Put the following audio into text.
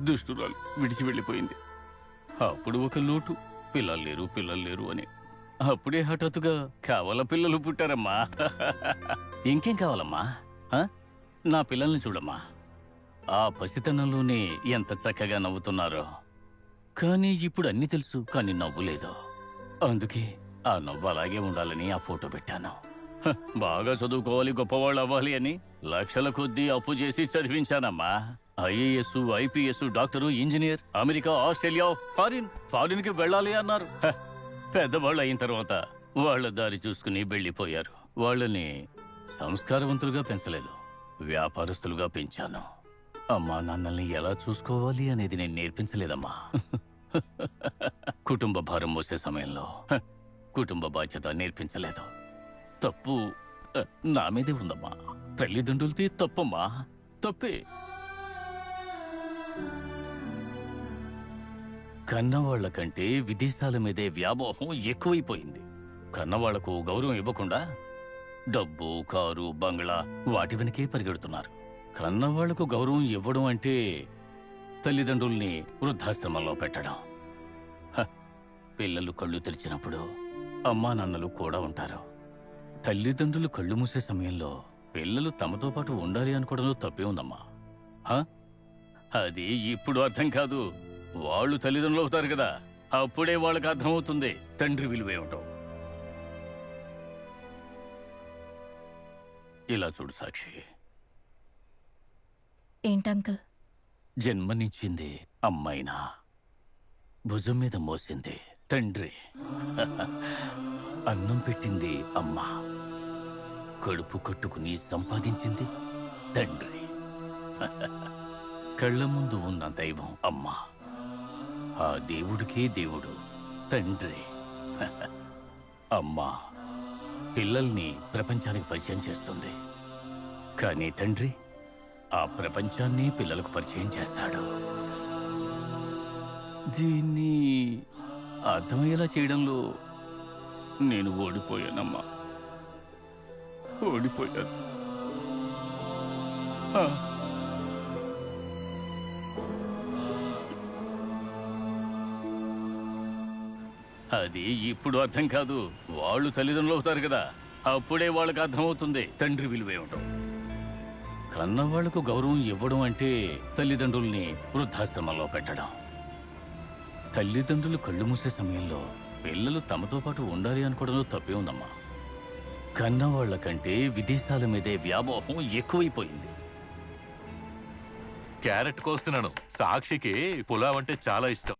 దుష్టురాలు విడిచి వెళ్ళిపోయింది. అప్పుడు ఒక లోటు, పిల్లలు లేరు అని. అప్పుడే హఠాత్తుగా కవల పిల్లలు పుట్టారమ్మా. ఇంకేం కావాలమ్మా? ఆ? నా పిల్లల్ని చూడమ్మా. ఆ పసితనంలోనే ఎంత చక్కగా నవ్వుతున్నారో. కానీ ఇప్పుడు అన్నీ తెలుసు, కానీ నవ్వు లేదు. అందుకే ఆ నవ్వు అలాగే ఉండాలని ఆ ఫోటో పెట్టాను. బాగా చదువుకోవాలి, గొప్పవాళ్ళు అవ్వాలి అని లక్షల కొద్దీ అప్పు చేసి చదివించానమ్మా. IAS, IPS, doctor, engineer, America, Australia, foreign కి వెళ్ళాలి అన్నారు. పెద్దవాళ్ళు అయిన తర్వాత వాళ్ళ దారి చూసుకుని వెళ్ళిపోయారు. వాళ్ళని సంస్కారవంతులుగా పెంచలేదు, వ్యాపారస్తులుగా పెంచాను. అమ్మా నాన్నల్ని ఎలా చూసుకోవాలి అనేది నేను నేర్పించలేదమ్మా. కుటుంబ భారం మోసే సమయంలో కుటుంబ బాధ్యత నేర్పించలేదు. తప్పు నా మీదే ఉందమ్మా. తల్లిదండ్రులది తప్పమ్మా, తప్పే. కన్నవాళ్ల కంటే విదేశాల మీదే వ్యామోహం ఎక్కువైపోయింది. కన్నవాళ్లకు గౌరవం ఇవ్వకుండా డబ్బు, కారు, బంగ్లా వాటి వెనకే పరిగెడుతున్నారు. కన్నవాళ్లకు గౌరవం ఇవ్వడం అంటే తల్లిదండ్రుల్ని వృద్ధాశ్రమంలో పెట్టడం. పిల్లలు కళ్ళు తెరిచినప్పుడు అమ్మా నాన్నలు కూడా ఉంటారు. తల్లిదండ్రులు కళ్ళు మూసే సమయంలో పిల్లలు తమతో పాటు ఉండాలి అనుకోవడంలో తప్పే ఉందమ్మా. అది ఇప్పుడు అర్థం కాదు. వాళ్ళు తల్లిదండ్రులు అవుతారు కదా, అప్పుడే వాళ్ళకి అర్థమవుతుంది తండ్రి విలువేమిటో. ఇలా చూడు సాక్షి, ఏంటంకుల్? జన్మనిచ్చింది అమ్మైనా భుజం మీద మోసింది తండ్రి. అన్నం పెట్టింది అమ్మ, కడుపు కట్టుకుని సంపాదించింది తండ్రి. కళ్ళ ముందు ఉన్న దైవం అమ్మ, ఆ దేవుడికే దేవుడు తండ్రి. అమ్మ పిల్లల్ని ప్రపంచానికి పరిచయం చేస్తుంది, కానీ తండ్రి ఆ ప్రపంచాన్ని పిల్లలకు పరిచయం చేస్తాడు. దీన్ని అర్థమయ్యేలా చేయడంలో నేను ఓడిపోయానమ్మా, ఓడిపోయాను. అది ఇప్పుడు అర్థం కాదు. వాళ్ళు తల్లిదండ్రులు అవుతారు కదా, అప్పుడే వాళ్ళకి అర్థమవుతుంది తండ్రి విలువేమిటో. కన్నవాళ్లకు గౌరవం ఇవ్వడం అంటే తల్లిదండ్రుల్ని వృద్ధాశ్రమంలో పెట్టడం. తల్లిదండ్రులు కళ్ళు మూసే సమయంలో పిల్లలు తమతో పాటు ఉండాలి అనుకోవడంలో తప్పే ఉందమ్మా. కన్నవాళ్ల కంటే విదేశాల మీదే వ్యామోహం ఎక్కువైపోయింది. క్యారెట్ కోస్తున్నాను. సాక్షికి పులావ్ అంటే చాలా ఇష్టం.